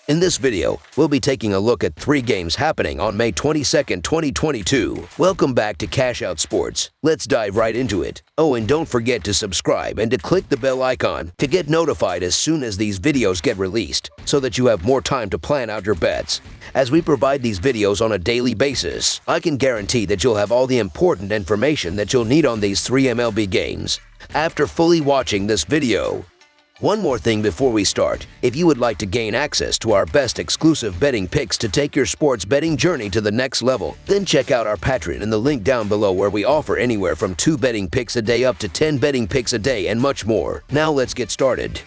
In this video, we'll be taking a look at 3 games happening on May 22nd, 2022. Welcome back to Cash Out Sports. Let's dive right into it. Oh, and don't forget to subscribe and to click the bell icon to get notified as soon as these videos get released, so that you have more time to plan out your bets. As we provide these videos on a daily basis, I can guarantee that you'll have all the important information that you'll need on these 3 MLB games after fully watching this video. One more thing before we start. If you would like to gain access to our best exclusive betting picks to take your sports betting journey to the next level, then check out our Patreon in the link down below, where we offer anywhere from 2 betting picks a day up to 10 betting picks a day and much more. Now let's get started.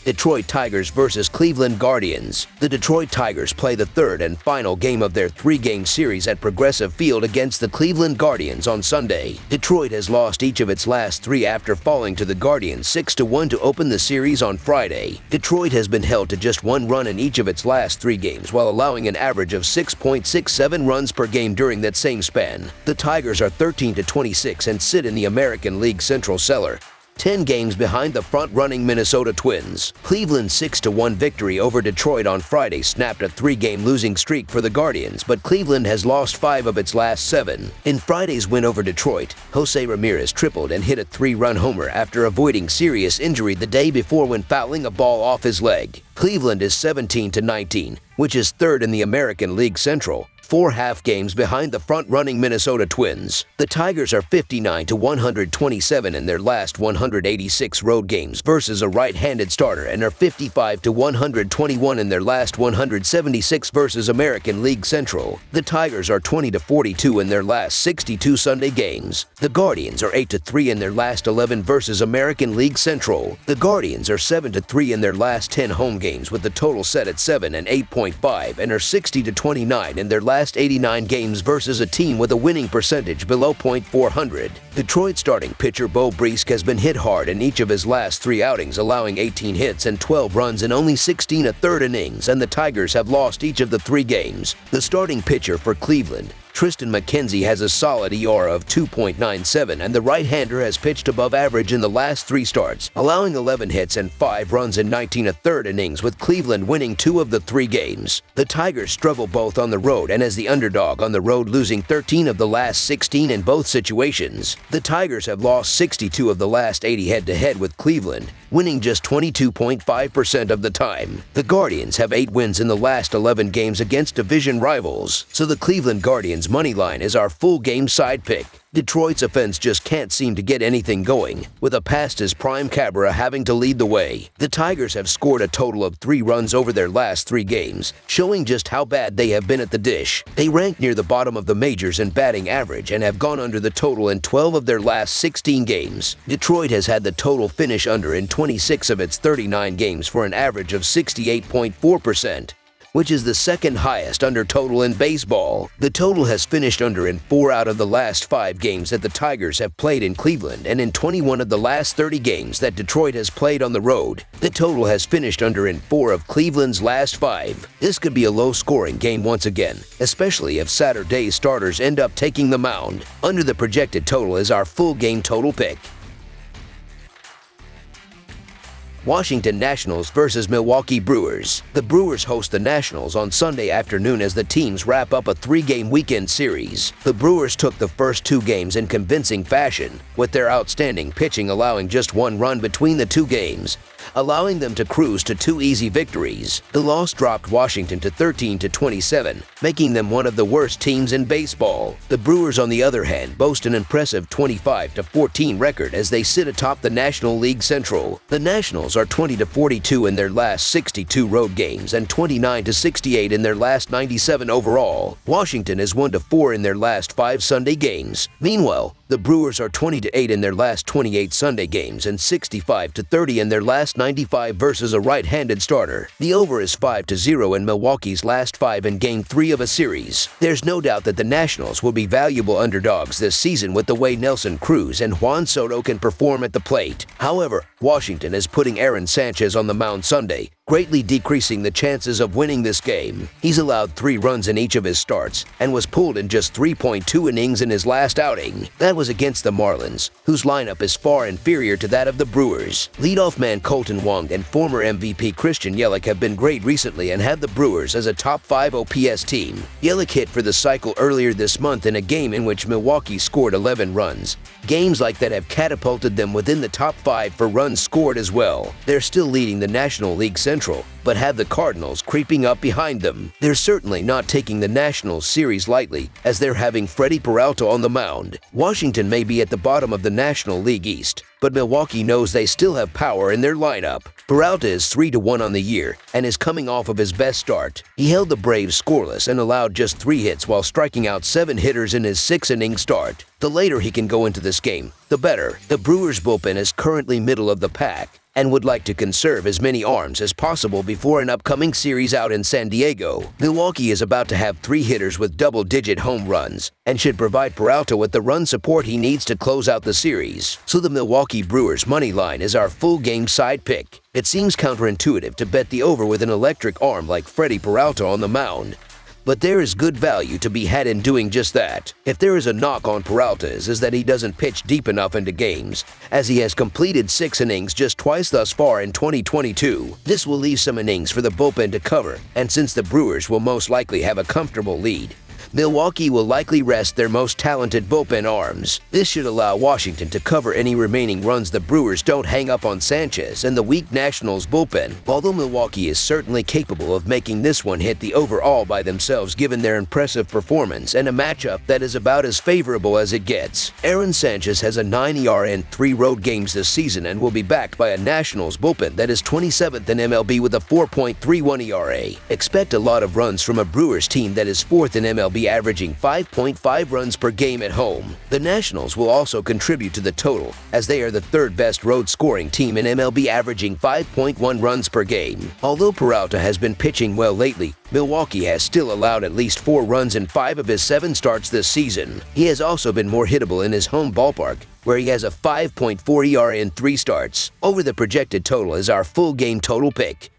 Detroit Tigers versus Cleveland Guardians. The Detroit Tigers play the third and final game of their 3-game series at Progressive Field against the Cleveland Guardians on Sunday. Detroit has lost each of its last 3 after falling to the Guardians 6-1 to open the series on Friday. Detroit has been held to just 1 run in each of its last 3 games, while allowing an average of 6.67 runs per game during that same span. The Tigers are 13-26 and sit in the American League Central cellar, 10 games behind the front-running Minnesota Twins. Cleveland's 6-1 victory over Detroit on Friday snapped a 3-game losing streak for the Guardians, but Cleveland has lost 5 of its last 7. In Friday's win over Detroit, Jose Ramirez tripled and hit a 3-run homer after avoiding serious injury the day before when fouling a ball off his leg. Cleveland is 17-19, which is third in the American League Central, 4 half games behind the front-running Minnesota Twins. The Tigers are 59-127 in their last 186 road games versus a right-handed starter, and are 55-121 in their last 176 versus American League Central. The Tigers are 20-42 in their last 62 Sunday games. The Guardians are 8-3 in their last 11 versus American League Central. The Guardians are 7-3 in their last 10 home games, with the total set at 7 and 8.5, and are 60-29 in their last 89 games versus a team with a winning percentage below .400. Detroit starting pitcher Bo Brisk has been hit hard in each of his last 3 outings, allowing 18 hits and 12 runs in only 16 1/3 innings, and the Tigers have lost each of the 3 games. The starting pitcher for Cleveland, Tristan McKenzie, has a solid ERA of 2.97, and the right-hander has pitched above average in the last 3 starts, allowing 11 hits and 5 runs in 19 1/3 innings, with Cleveland winning 2 of the 3 games. The Tigers struggle both on the road and as the underdog on the road, losing 13 of the last 16 in both situations. The Tigers have lost 62 of the last 80 head-to-head with Cleveland, winning just 22.5% of the time. The Guardians have 8 wins in the last 11 games against division rivals, so the Cleveland Guardians money line is our full game side pick. Detroit's offense just can't seem to get anything going, with a past his prime Cabrera having to lead the way. The Tigers have scored a total of 3 runs over their last 3 games, showing just how bad they have been at the dish. They rank near the bottom of the majors in batting average and have gone under the total in 12 of their last 16 games. Detroit has had the total finish under in 26 of its 39 games for an average of 68.4%. which is the second highest under total in baseball. The total has finished under in 4 out of the last 5 games that the Tigers have played in Cleveland, and in 21 of the last 30 games that Detroit has played on the road. The total has finished under in 4 of Cleveland's last 5. This could be a low-scoring game once again, especially if Saturday's starters end up taking the mound. Under the projected total is our full game total pick. Washington Nationals versus Milwaukee Brewers. The Brewers host the Nationals on Sunday afternoon as the teams wrap up a 3-game weekend series. The Brewers took the first 2 games in convincing fashion, with their outstanding pitching allowing just 1 run between the 2 games, allowing them to cruise to 2 easy victories. The loss dropped Washington to 13-27, making them one of the worst teams in baseball. The Brewers, on the other hand, boast an impressive 25-14 record as they sit atop the National League Central. The Nationals are 20-42 in their last 62 road games and 29-68 in their last 97 overall. Washington is 1-4 in their last 5 Sunday games. Meanwhile, the Brewers are 20-8 in their last 28 Sunday games and 65-30 in their last 95 versus a right-handed starter. The over is 5-0 in Milwaukee's last 5 in Game 3 of a series. There's no doubt that the Nationals will be valuable underdogs this season with the way Nelson Cruz and Juan Soto can perform at the plate. However, Washington is putting Aaron Sanchez on the mound Sunday, greatly decreasing the chances of winning this game. He's allowed 3 runs in each of his starts and was pulled in just 3.2 innings in his last outing. That was against the Marlins, whose lineup is far inferior to that of the Brewers. Leadoff man Colton Wong and former MVP Christian Yelich have been great recently and have the Brewers as a top 5 OPS team. Yelich hit for the cycle earlier this month in a game in which Milwaukee scored 11 runs. Games like that have catapulted them within the top 5 for runs scored as well. They're still leading the National League Central, but have the Cardinals creeping up behind them. They're certainly not taking the National Series lightly, as they're having Freddie Peralta on the mound. Washington may be at the bottom of the National League East, but Milwaukee knows they still have power in their lineup. Peralta is 3-1 on the year and is coming off of his best start. He held the Braves scoreless and allowed just 3 hits while striking out 7 hitters in his 6-inning start. The later he can go into this game, the better. The Brewers bullpen is currently middle of the pack and would like to conserve as many arms as possible before an upcoming series out in San Diego. Milwaukee is about to have 3 hitters with double-digit home runs and should provide Peralta with the run support he needs to close out the series. So the Milwaukee Brewers money line is our full game side pick. It seems counterintuitive to bet the over with an electric arm like Freddie Peralta on the mound, but there is good value to be had in doing just that. If there is a knock on Peralta's is that he doesn't pitch deep enough into games, as he has completed 6 innings just twice thus far in 2022. This will leave some innings for the bullpen to cover, and since the Brewers will most likely have a comfortable lead, Milwaukee will likely rest their most talented bullpen arms. This should allow Washington to cover any remaining runs the Brewers don't hang up on Sanchez and the weak Nationals bullpen, although Milwaukee is certainly capable of making this one hit the over all by themselves given their impressive performance and a matchup that is about as favorable as it gets. Aaron Sanchez has a 9 ERA in 3 road games this season and will be backed by a Nationals bullpen that is 27th in MLB with a 4.31 ERA. Expect a lot of runs from a Brewers team that is 4th in MLB, averaging 5.5 runs per game at home. The Nationals will also contribute to the total, as they are the 3rd best road scoring team in MLB, averaging 5.1 runs per game. Although Peralta has been pitching well lately, Milwaukee has still allowed at least 4 runs in 5 of his 7 starts this season. He has also been more hittable in his home ballpark, where he has a 5.4 ERA in 3 starts. Over the projected total is our full game total pick.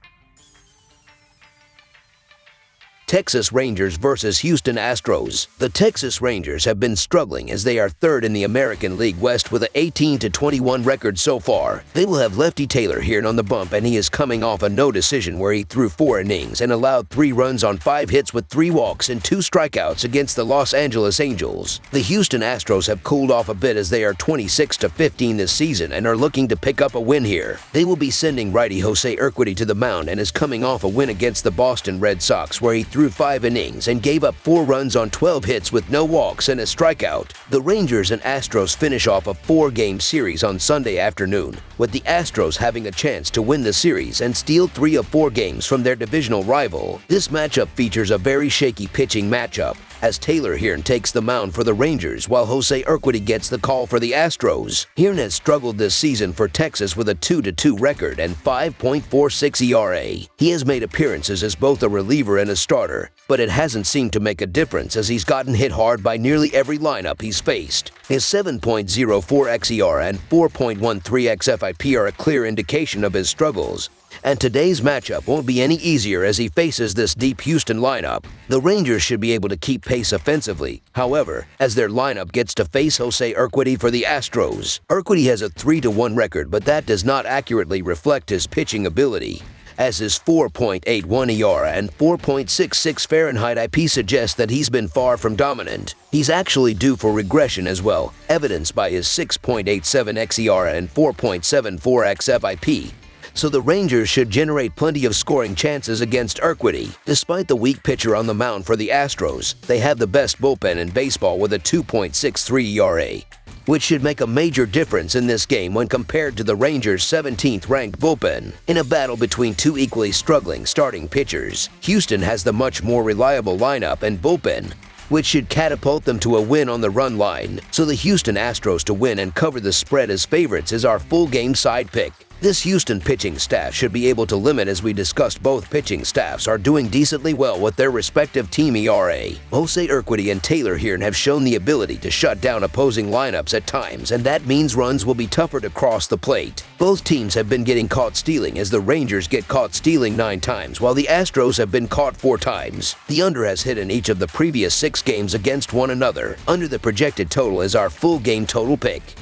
Texas Rangers versus Houston Astros. The Texas Rangers have been struggling as they are 3rd in the American League West with an 18-21 record so far. They will have lefty Taylor here on the bump, and he is coming off a no decision where he threw 4 innings and allowed 3 runs on 5 hits with 3 walks and 2 strikeouts against the Los Angeles Angels. The Houston Astros have cooled off a bit as they are 26-15 this season and are looking to pick up a win here. They will be sending righty Jose Urquidy to the mound and is coming off a win against the Boston Red Sox where he threw 5 innings and gave up 4 runs on 12 hits with no walks and a strikeout. The Rangers and Astros finish off a 4-game series on Sunday afternoon, with the Astros having a chance to win the series and steal 3 of 4 games from their divisional rival. This matchup features a very shaky pitching matchup, as Taylor Hearn takes the mound for the Rangers while Jose Urquidy gets the call for the Astros. Hearn has struggled this season for Texas with a 2-2 record and 5.46 ERA. He has made appearances as both a reliever and a starter, but it hasn't seemed to make a difference as he's gotten hit hard by nearly every lineup he's faced. His 7.04 xERA and 4.13 xFIP are a clear indication of his struggles, and today's matchup won't be any easier as he faces this deep Houston lineup. The Rangers should be able to keep pace offensively, however, as their lineup gets to face Jose Urquidy for the Astros. Urquidy has a 3-1 record, but that does not accurately reflect his pitching ability, as his 4.81 ERA and 4.66 Fahrenheit IP suggest that he's been far from dominant. He's actually due for regression as well, evidenced by his 6.87 xERA and 4.74 xFIP. So the Rangers should generate plenty of scoring chances against Urquidy. Despite the weak pitcher on the mound for the Astros, they have the best bullpen in baseball with a 2.63 ERA, which should make a major difference in this game when compared to the Rangers' 17th-ranked bullpen. In a battle between 2 equally struggling starting pitchers, Houston has the much more reliable lineup and bullpen, which should catapult them to a win on the run line. So the Houston Astros to win and cover the spread as favorites is our full game side pick. This Houston pitching staff should be able to limit, as we discussed. Both pitching staffs are doing decently well with their respective team ERA. Jose Urquidy and Taylor Hearn have shown the ability to shut down opposing lineups at times, and that means runs will be tougher to cross the plate. Both teams have been getting caught stealing, as the Rangers get caught stealing 9 times, while the Astros have been caught 4 times. The under has hit in each of the previous 6 games against one another. Under the projected total is our full game total pick.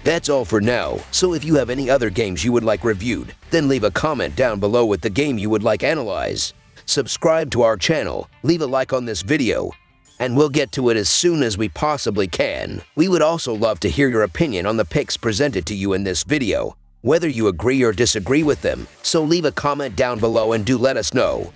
That's all for now, so if you have any other games you would like reviewed, then leave a comment down below with the game you would like analyzed. Subscribe to our channel, leave a like on this video, and we'll get to it as soon as we possibly can. We would also love to hear your opinion on the picks presented to you in this video, whether you agree or disagree with them, so leave a comment down below and do let us know.